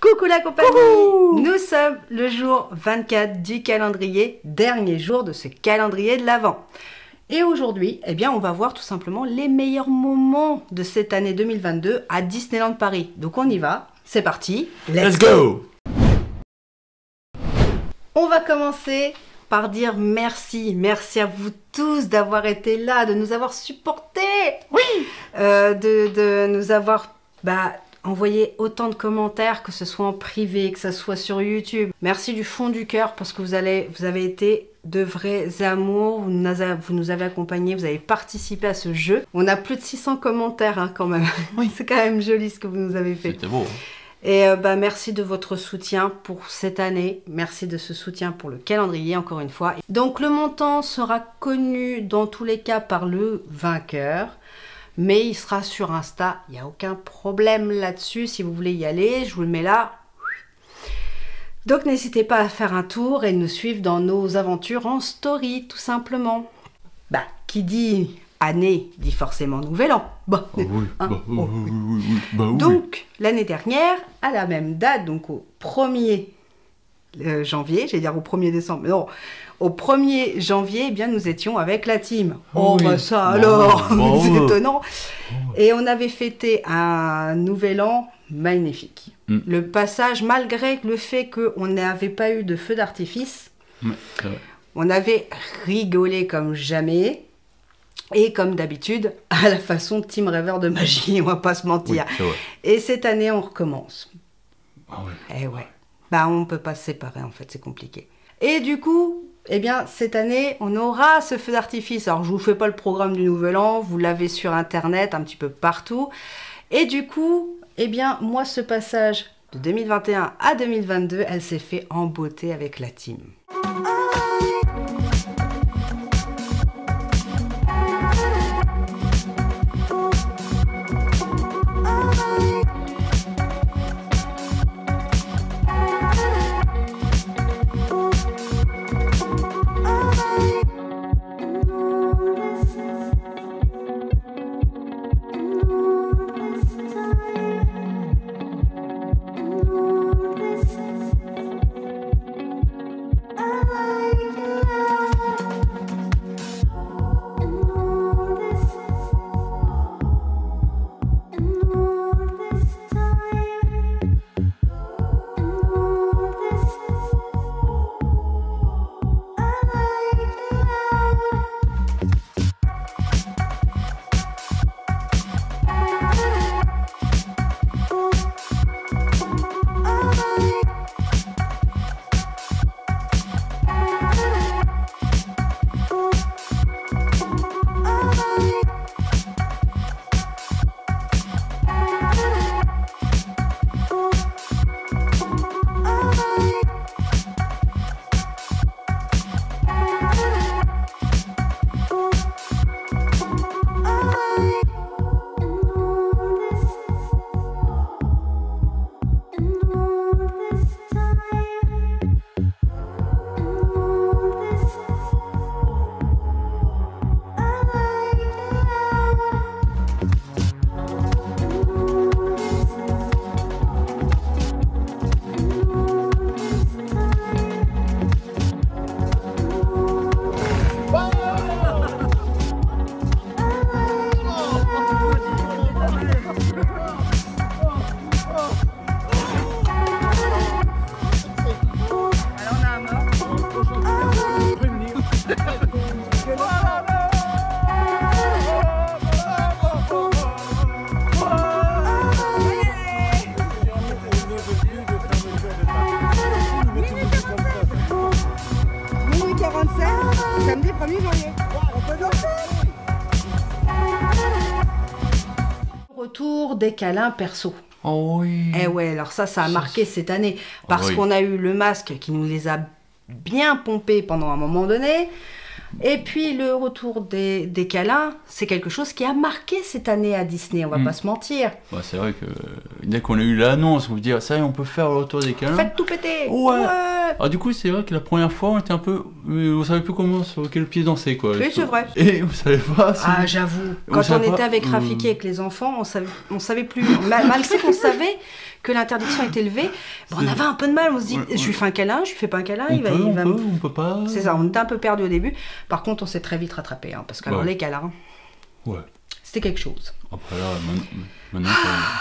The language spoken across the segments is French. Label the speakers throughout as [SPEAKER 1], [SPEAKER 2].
[SPEAKER 1] Coucou la compagnie.
[SPEAKER 2] Coucou.
[SPEAKER 1] Nous sommes le jour 24 du calendrier, dernier jour de ce calendrier de l'Avent. Et aujourd'hui, eh bien, on va voir tout simplement les meilleurs moments de cette année 2022 à Disneyland Paris. Donc on y va, c'est parti,
[SPEAKER 2] Let's go.
[SPEAKER 1] On va commencer par dire merci. Merci à vous tous d'avoir été là, de nous avoir supportés.
[SPEAKER 2] Oui.
[SPEAKER 1] De nous avoir envoyé autant de commentaires, que ce soit en privé, que ce soit sur YouTube. Merci du fond du cœur parce que vous avez été de vrais amours. Vous nous avez accompagnés, vous avez participé à ce jeu. On a plus de 600 commentaires hein, quand même.
[SPEAKER 2] Oui.
[SPEAKER 1] C'est quand même joli ce que vous nous avez fait.
[SPEAKER 2] C'était beau.
[SPEAKER 1] Et merci de votre soutien pour cette année. Merci de ce soutien pour le calendrier, encore une fois. Donc le montant sera connu dans tous les cas par le vainqueur. Mais il sera sur Insta. Il n'y a aucun problème là-dessus. Si vous voulez y aller, je vous le mets là. Donc n'hésitez pas à faire un tour et nous suivre dans nos aventures en story, tout simplement. Qui dit année dit forcément nouvel an.
[SPEAKER 2] Oui.
[SPEAKER 1] Donc, l'année dernière, à la même date, donc au 1er janvier, j'allais dire au 1er décembre, mais non, au 1er janvier, eh bien, nous étions avec la team. Oh,
[SPEAKER 2] Oui.
[SPEAKER 1] ça alors, c'est
[SPEAKER 2] ouais.
[SPEAKER 1] étonnant. Et on avait fêté un nouvel an magnifique. Le passage, malgré le fait qu'on n'avait pas eu de feu d'artifice,
[SPEAKER 2] C'est vrai.
[SPEAKER 1] on avait rigolé comme jamais. Et comme d'habitude, à la façon de Team Rêveur de Magie, on va pas se mentir.
[SPEAKER 2] Oui, c'est vrai.
[SPEAKER 1] Et cette année, on recommence.
[SPEAKER 2] Ah ouais.
[SPEAKER 1] Eh ouais. On peut pas se séparer, en fait, c'est compliqué. Et du coup, eh bien, cette année, on aura ce feu d'artifice. Alors, je vous fais pas le programme du Nouvel An, vous l'avez sur Internet, un petit peu partout. Et du coup, eh bien, moi, ce passage de 2021 à 2022, elle s'est fait en beauté avec la team. Samedi 1er janvier. Retour des câlins perso.
[SPEAKER 2] Oh oui.
[SPEAKER 1] Eh ouais, alors ça a marqué cette année parce
[SPEAKER 2] Oui.
[SPEAKER 1] qu'on a eu le masque qui nous les a bien pompés pendant un moment donné. Et puis le retour des câlins, c'est quelque chose qui a marqué cette année à Disney, on va pas se mentir.
[SPEAKER 2] Bah, c'est vrai que dès qu'on a eu l'annonce, on se dit, ça y est, on peut faire le retour des câlins.
[SPEAKER 1] Faites tout péter.
[SPEAKER 2] Ouais. Ah, du coup, c'est vrai que la première fois, on était un peu... on savait plus comment, sur quel pied danser, quoi.
[SPEAKER 1] Oui, c'est vrai.
[SPEAKER 2] Et on savait pas si...
[SPEAKER 1] Ah, j'avoue.
[SPEAKER 2] On
[SPEAKER 1] Quand on
[SPEAKER 2] savait
[SPEAKER 1] était
[SPEAKER 2] pas,
[SPEAKER 1] avec Rafiki, avec les enfants, on savait plus. Malgré qu'on savait que l'interdiction est levée, on avait un peu de mal. On se dit, je lui fais un câlin, je lui fais pas un câlin,
[SPEAKER 2] on peut pas.
[SPEAKER 1] C'est ça, on était un peu perdu au début. Par contre, on s'est très vite rattrapé, hein, parce que les câlins, c'était quelque chose.
[SPEAKER 2] Après là, maintenant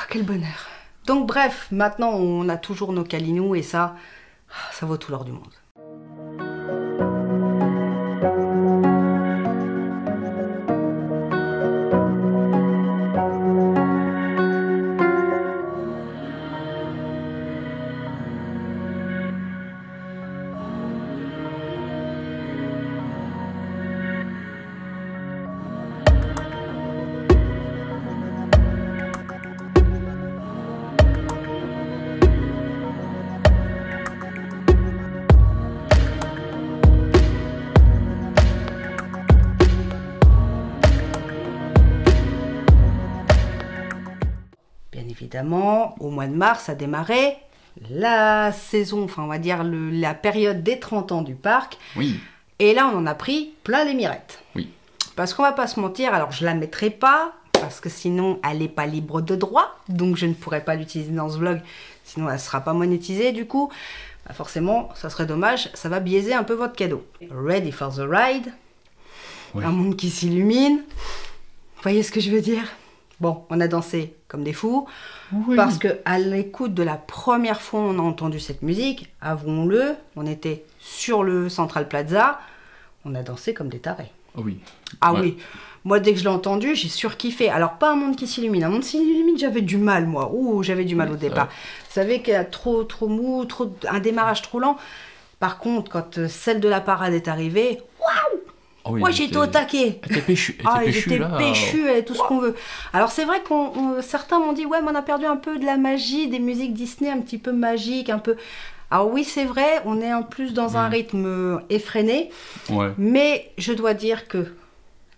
[SPEAKER 1] quel bonheur. Donc bref, maintenant on a toujours nos câlinous et ça vaut tout l'or du monde. Évidemment, au mois de mars a démarré la saison, enfin on va dire la période des 30 ans du parc.
[SPEAKER 2] Oui.
[SPEAKER 1] Et là on en a pris plein les mirettes.
[SPEAKER 2] Oui.
[SPEAKER 1] Parce qu'on va pas se mentir, alors je la mettrai pas, parce que sinon elle n'est pas libre de droit, donc je ne pourrais pas l'utiliser dans ce vlog, sinon elle ne sera pas monétisée du coup. Bah forcément, ça serait dommage, ça va biaiser un peu votre cadeau. Ready for the ride. Oui. Un monde qui s'illumine. Vous voyez ce que je veux dire? Bon, on a dansé comme des fous, parce qu'à l'écoute de la première fois où on a entendu cette musique, avouons-le, on était sur le Central Plaza, on a dansé comme des tarés.
[SPEAKER 2] Oui.
[SPEAKER 1] Ah oui, moi dès que je l'ai entendu, j'ai surkiffé. Alors pas un monde qui s'illumine, un monde qui s'illumine, j'avais du mal moi, j'avais du mal au départ. Vous savez qu'il y a trop mou, un démarrage trop lent. Par contre, quand celle de la parade est arrivée, waouh!
[SPEAKER 2] Oh oui,
[SPEAKER 1] moi j'étais au taquet.
[SPEAKER 2] Elle était péchue.
[SPEAKER 1] Elle est tout ce qu'on veut. Alors c'est vrai que certains m'ont dit, ouais, mais on a perdu un peu de la magie des musiques Disney, un petit peu magique, un peu... Alors oui, c'est vrai, on est en plus dans un rythme effréné, mais je dois dire que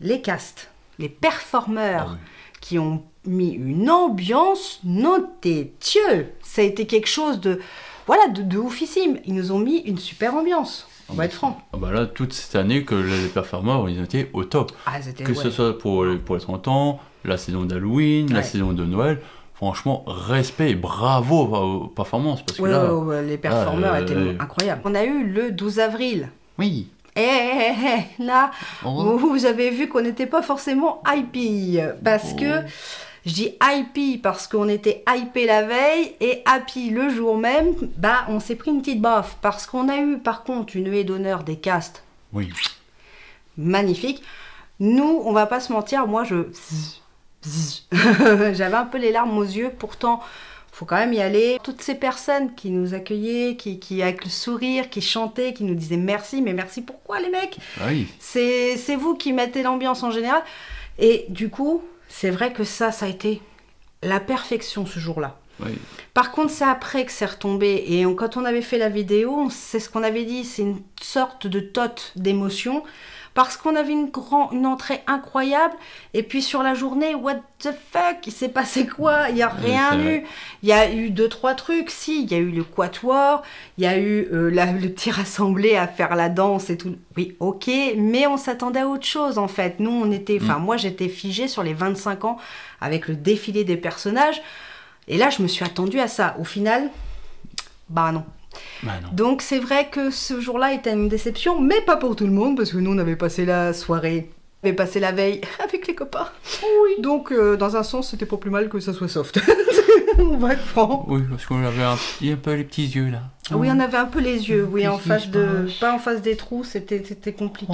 [SPEAKER 1] les castes, les performeurs qui ont mis une ambiance, notez Dieu, ça a été quelque chose de oufissime. Ils nous ont mis une super ambiance. On va être franc.
[SPEAKER 2] Là, toute cette année, que les performeurs, ils étaient au top. Que ce soit pour les 30 ans, la saison d'Halloween, la saison de Noël. Franchement, respect et bravo aux performances. Parce que
[SPEAKER 1] les performeurs étaient incroyables. On a eu le 12 avril.
[SPEAKER 2] Oui.
[SPEAKER 1] Là, vous avez vu qu'on n'était pas forcément hypé. Parce que... Je dis hypé parce qu'on était hypé la veille et happy le jour même, on s'est pris une petite baffe parce qu'on a eu par contre une haie d'honneur des castes.
[SPEAKER 2] Oui.
[SPEAKER 1] Magnifique. Nous, on va pas se mentir, moi j'avais un peu les larmes aux yeux, pourtant faut quand même y aller. Toutes ces personnes qui nous accueillaient, qui avec le sourire, qui chantaient, qui nous disaient merci, mais merci pourquoi les mecs?
[SPEAKER 2] Oui.
[SPEAKER 1] C'est vous qui mettez l'ambiance en général. Et du coup... C'est vrai que ça a été la perfection ce jour-là.
[SPEAKER 2] Oui.
[SPEAKER 1] Par contre, c'est après que c'est retombé. Et quand on avait fait la vidéo, c'est ce qu'on avait dit, c'est une sorte de tote d'émotion. Parce qu'on avait une entrée incroyable. Et puis sur la journée, what the fuck? Il s'est passé quoi? Il n'y a rien eu. Il y a eu 2-3 trucs. Si, il y a eu le quatuor. Il y a eu le petit rassemblé à faire la danse et tout. Oui, ok. Mais on s'attendait à autre chose en fait. Nous, on était... Enfin, moi, j'étais figée sur les 25 ans avec le défilé des personnages. Et là, je me suis attendue à ça. Au final, non. Donc c'est vrai que ce jour-là était une déception, mais pas pour tout le monde, parce que nous on avait passé la soirée, on avait passé la veille avec les copains. Oui. Donc dans un sens c'était pas plus mal que ça soit soft. On va être franc.
[SPEAKER 2] Oui, parce qu'on avait un peu les petits yeux là.
[SPEAKER 1] Oui, on avait un peu les yeux, oui, en face pas en face des trous, c'était compliqué.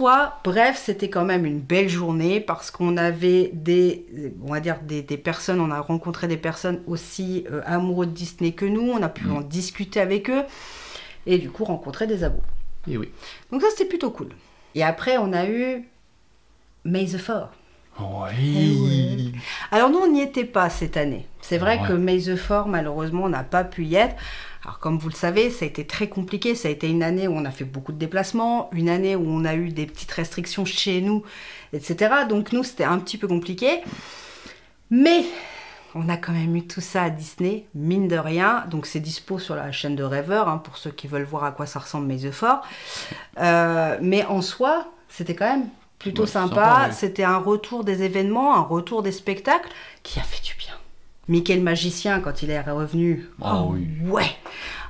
[SPEAKER 1] soi, bref, c'était quand même une belle journée parce qu'on avait on va dire des personnes, on a rencontré des personnes aussi amoureux de Disney que nous, on a pu en discuter avec eux et du coup rencontrer des abos.
[SPEAKER 2] Et oui.
[SPEAKER 1] Donc ça, c'était plutôt cool. Et après, on a eu May the 4.
[SPEAKER 2] Oui.
[SPEAKER 1] Alors nous, on n'y était pas cette année. C'est vrai que May the 4, malheureusement, on n'a pas pu y être. Alors comme vous le savez, ça a été très compliqué. Ça a été une année où on a fait beaucoup de déplacements, une année où on a eu des petites restrictions chez nous, etc. Donc nous, c'était un petit peu compliqué. Mais on a quand même eu tout ça à Disney, mine de rien. Donc c'est dispo sur la chaîne de Rêveur, hein, pour ceux qui veulent voir à quoi ça ressemble May the 4. Mais en soi, c'était quand même plutôt sympa. C'était un retour des événements, un retour des spectacles qui a fait du bien. Mickey le magicien, quand il est revenu, ouais.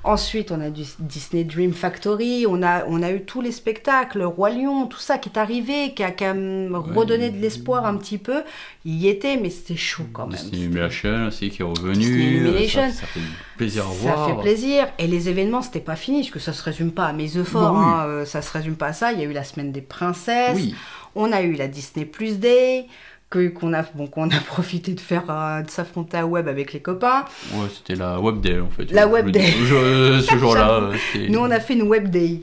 [SPEAKER 1] Ensuite, on a du Disney Dream Factory, on a eu tous les spectacles, le Roi Lion, tout ça qui est arrivé, qui a redonné de l'espoir un petit peu. Il y était, mais c'était chaud quand même.
[SPEAKER 2] Disney Illumination aussi qui est revenu. Ça fait plaisir à voir.
[SPEAKER 1] Ça fait plaisir. Et les événements, c'était pas fini, parce que ça se résume pas à May the 4, ça se résume pas à ça. Il y a eu la semaine des princesses, on a eu la Disney Plus Day, qu'on a profité de faire, de s'affronter à Web avec les copains.
[SPEAKER 2] Ouais, c'était la Web Day en fait.
[SPEAKER 1] La Web Day.
[SPEAKER 2] Ce jour-là.
[SPEAKER 1] Nous, on a fait une Web Day.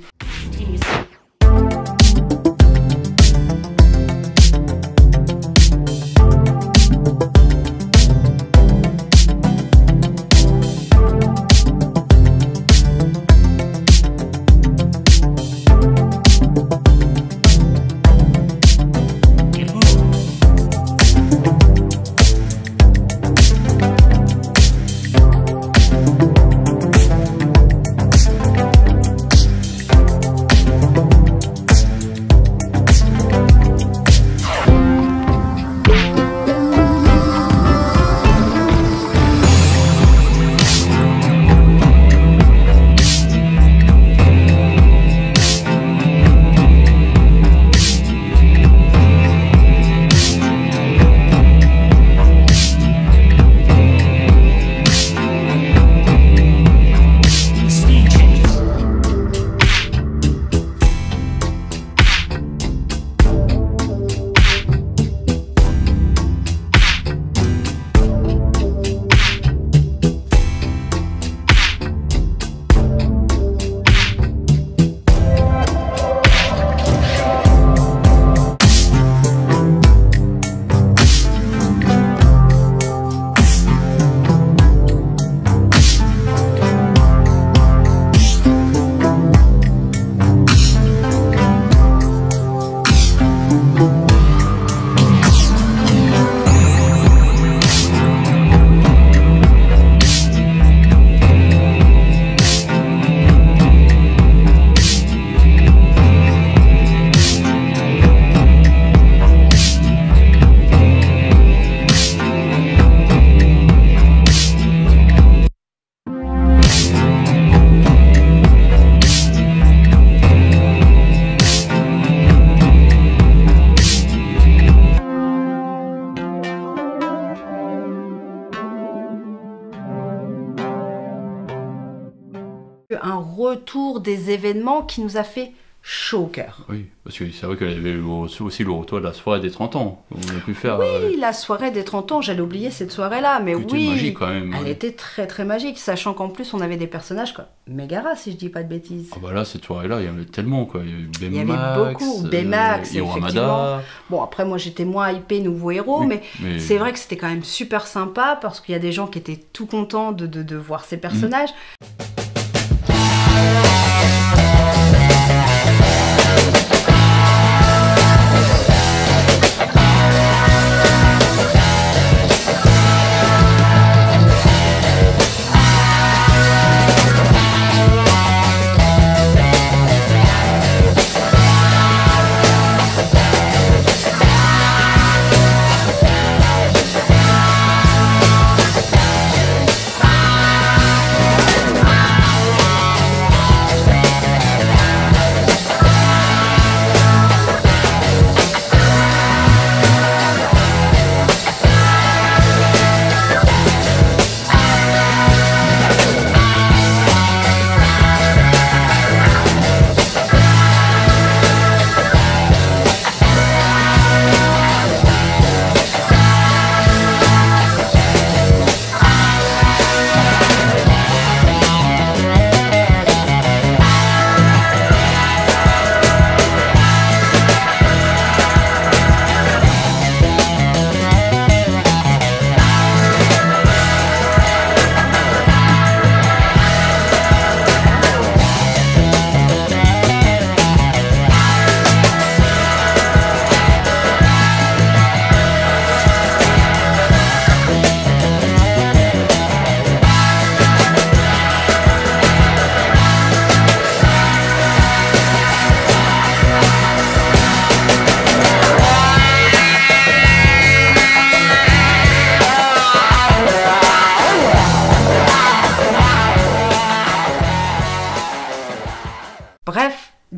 [SPEAKER 1] Un retour des événements qui nous a fait chaud au cœur.
[SPEAKER 2] Oui, parce que c'est vrai qu'il y avait aussi le retour de la soirée des 30 ans. On a pu faire...
[SPEAKER 1] Oui, la soirée des 30 ans, j'allais oublier cette soirée-là, mais oui,
[SPEAKER 2] magique quand même.
[SPEAKER 1] Elle était très très magique, sachant qu'en plus on avait des personnages comme Megara, si je dis pas de bêtises.
[SPEAKER 2] Ah bah là, cette soirée-là, il y en avait tellement, quoi. Il y avait
[SPEAKER 1] Baymax, il y avait beaucoup, Baymax, effectivement. Bon, après moi j'étais moins hypée Nouveau Héros, mais c'est vrai que c'était quand même super sympa, parce qu'il y a des gens qui étaient tout contents de voir ces personnages.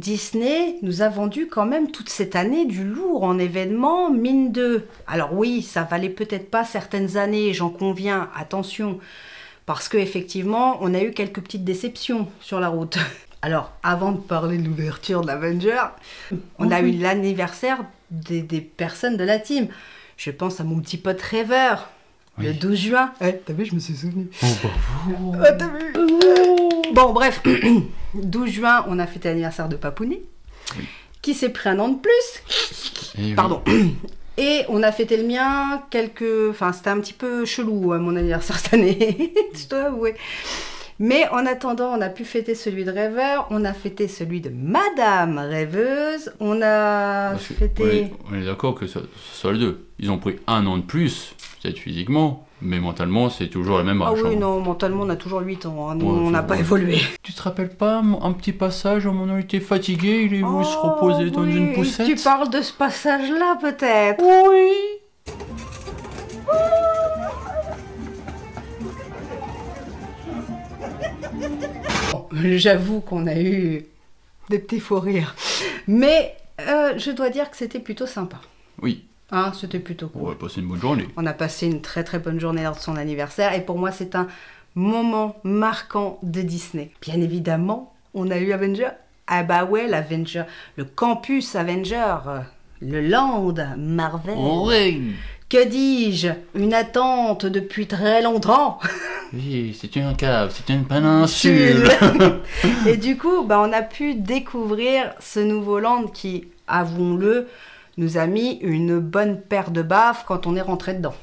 [SPEAKER 1] Disney nous a vendu quand même toute cette année du lourd en événements, mine de... Alors oui, ça valait peut-être pas certaines années, j'en conviens, attention, parce qu'effectivement, on a eu quelques petites déceptions sur la route. Alors, avant de parler de l'ouverture de l'Avenger, on a eu l'anniversaire des personnes de la team. Je pense à mon petit pote rêveur, le 12 juin. T'as vu, je me suis souvenu. T'as vu Bon, bref, 12 juin, on a fêté l'anniversaire de Papounet, qui s'est pris un an de plus. Pardon. Et on a fêté le mien Enfin, c'était un petit peu chelou, mon anniversaire cette année, je dois avouer. Mais en attendant, on a pu fêter celui de Rêveur, on a fêté celui de Madame Rêveuse, on a fêté...
[SPEAKER 2] On est d'accord que ce soit les deux. Ils ont pris un an de plus, peut-être physiquement, mais mentalement, c'est toujours la même âge.
[SPEAKER 1] Ah oui, non, mentalement, on a toujours 8 ans, hein. Nous, on n'a pas évolué.
[SPEAKER 2] Tu te rappelles pas un petit passage où on était fatigué, il est venu se reposer dans une poussette?
[SPEAKER 1] Tu parles de ce passage-là, peut-être?
[SPEAKER 2] Oui.
[SPEAKER 1] J'avoue qu'on a eu des petits faux rires. Mais je dois dire que c'était plutôt sympa.
[SPEAKER 2] Oui.
[SPEAKER 1] Hein, c'était plutôt cool.
[SPEAKER 2] On a passé une bonne journée.
[SPEAKER 1] On a passé une très très bonne journée lors de son anniversaire. Et pour moi, c'est un moment marquant de Disney. Bien évidemment, on a eu Avenger. Ah bah ouais, l'Avenger. Le campus Avenger. Le land Marvel.
[SPEAKER 2] Oui.
[SPEAKER 1] Que dis-je? Une attente depuis très longtemps.
[SPEAKER 2] Oui, c'est une cave, c'est une péninsule.
[SPEAKER 1] Et du coup, bah, on a pu découvrir ce nouveau land qui, avouons-le, nous a mis une bonne paire de baffes quand on est rentré dedans.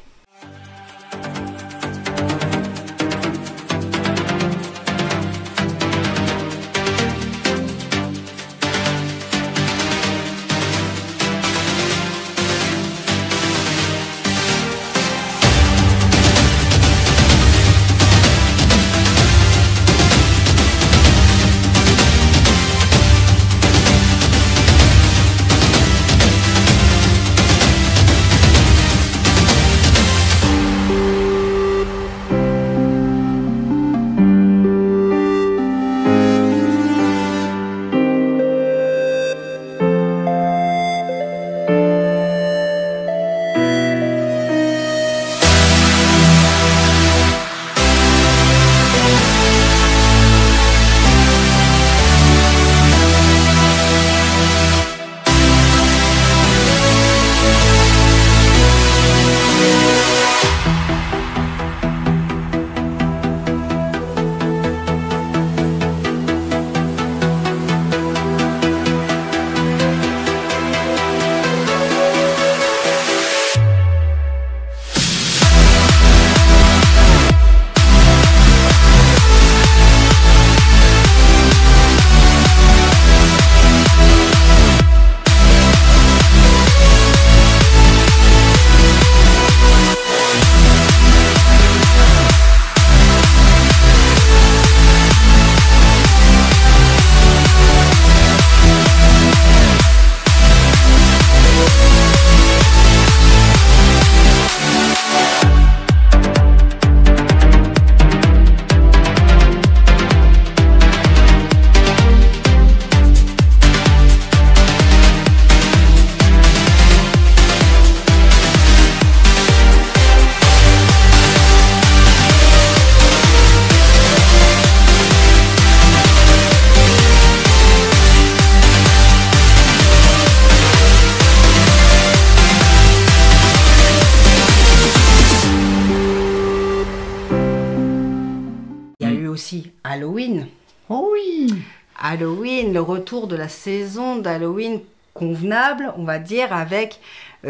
[SPEAKER 1] Halloween.
[SPEAKER 2] Oh oui!
[SPEAKER 1] Halloween, le retour de la saison d'Halloween convenable, on va dire, avec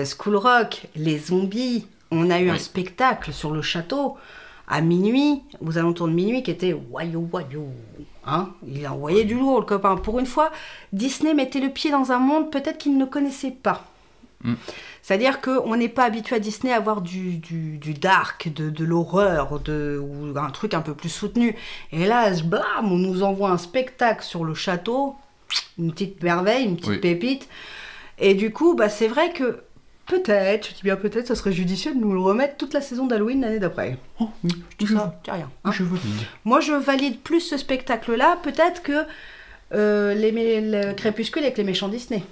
[SPEAKER 1] School Rock, les zombies. On a eu un spectacle sur le château à minuit, aux alentours de minuit, qui était wayo wayo. Hein, il a envoyé du lourd, le copain. Pour une fois, Disney mettait le pied dans un monde peut-être qu'il ne connaissait pas. C'est-à-dire qu'on n'est pas habitué à Disney à voir du dark, de l'horreur, ou un truc un peu plus soutenu. Et là, blam, on nous envoie un spectacle sur le château, une petite merveille, une petite pépite. Et du coup, bah, c'est vrai que peut-être, je dis bien peut-être, ça serait judicieux de nous le remettre toute la saison d'Halloween l'année d'après.
[SPEAKER 2] Oh oui,
[SPEAKER 1] je dis ça, dis rien. Hein.
[SPEAKER 2] Je valide.
[SPEAKER 1] Moi, je valide plus ce spectacle-là. Peut-être que le Crépuscule avec les méchants Disney.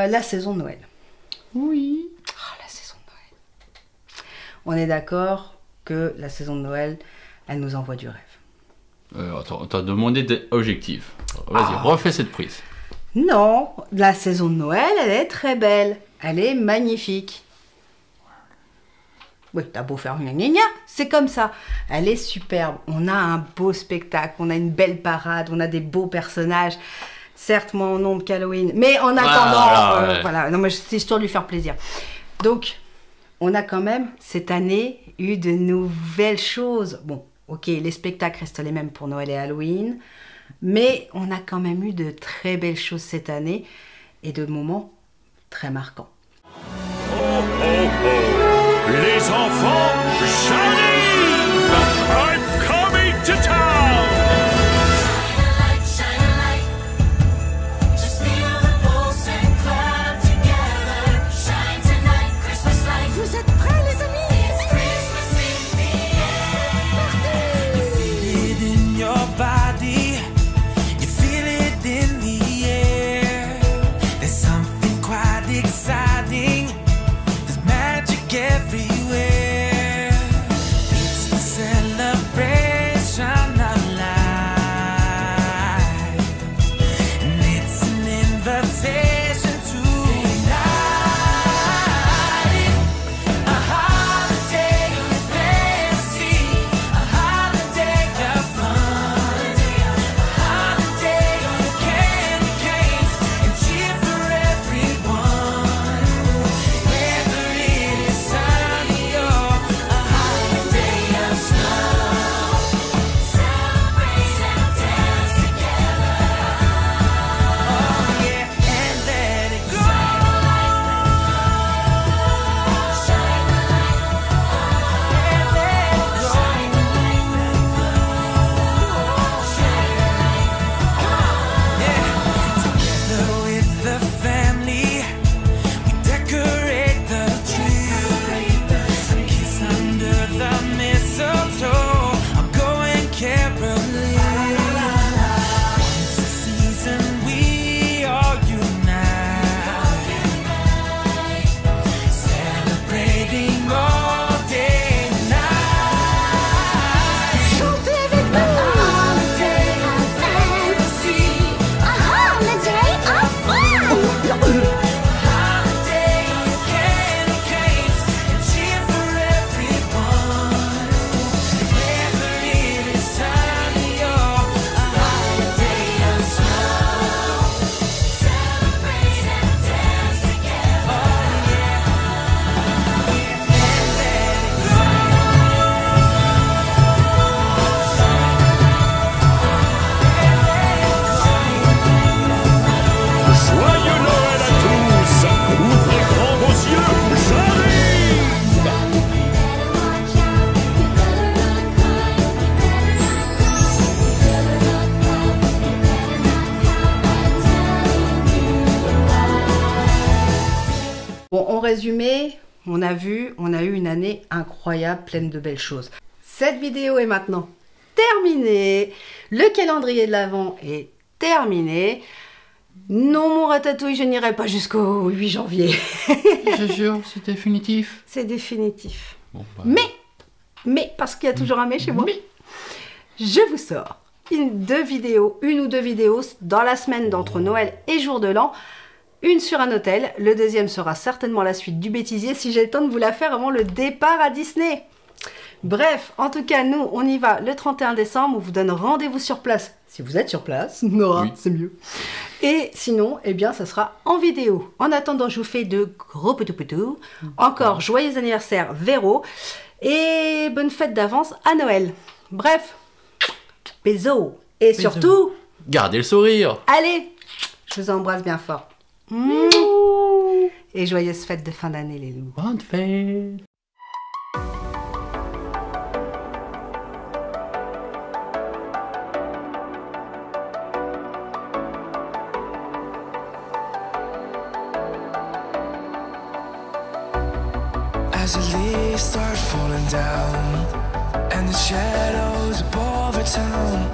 [SPEAKER 1] La saison de Noël.
[SPEAKER 2] Oui.
[SPEAKER 1] Oh, la saison de Noël. On est d'accord que la saison de Noël, elle nous envoie du rêve.
[SPEAKER 2] Attends, on t'a demandé des objectifs. Vas-y, refais cette prise.
[SPEAKER 1] Non, la saison de Noël, elle est très belle. Elle est magnifique. Oui, t'as beau faire gna gna gna, c'est comme ça. Elle est superbe. On a un beau spectacle, on a une belle parade, on a des beaux personnages. Certes, moins en nombre qu'Halloween, mais en attendant, voilà. Non, mais c'est histoire de lui faire plaisir. Donc, on a quand même, cette année, eu de nouvelles choses. Bon, ok, les spectacles restent les mêmes pour Noël et Halloween, mais on a quand même eu de très belles choses cette année et de moments très marquants.
[SPEAKER 3] Oh, oh, oh. Les enfants, j'arrive! I'm coming to town!
[SPEAKER 4] Everywhere, it's the celebration.
[SPEAKER 1] résumé, on a eu une année incroyable, pleine de belles choses. Cette vidéo est maintenant terminée. Le calendrier de l'Avent est terminé. Non, mon ratatouille, je n'irai pas jusqu'au 8 janvier.
[SPEAKER 2] Je jure, c'est définitif.
[SPEAKER 1] C'est définitif.
[SPEAKER 2] Bon, bah...
[SPEAKER 1] Mais, parce qu'il y a toujours un mais chez moi, je vous sors une ou deux vidéos dans la semaine d'entre Noël et Jour de l'An. Une sur un hôtel, le deuxième sera certainement la suite du bêtisier si j'ai le temps de vous la faire avant le départ à Disney. Bref, en tout cas, nous, on y va le 31 décembre. On vous donne rendez-vous sur place. Si vous êtes sur place, Nora, oui. C'est mieux. Et sinon, eh bien, ça sera en vidéo. En attendant, je vous fais de gros poutous. Encore joyeux anniversaire, Véro. Et bonne fête d'avance à Noël. Bref, bisous. Et surtout...
[SPEAKER 2] gardez le sourire.
[SPEAKER 1] Allez, je vous embrasse bien fort. Et joyeuses fêtes de fin d'année, les loups.
[SPEAKER 2] Bonne fête.
[SPEAKER 4] As the leaves start falling down and the shadows above the town,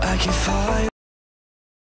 [SPEAKER 4] I can find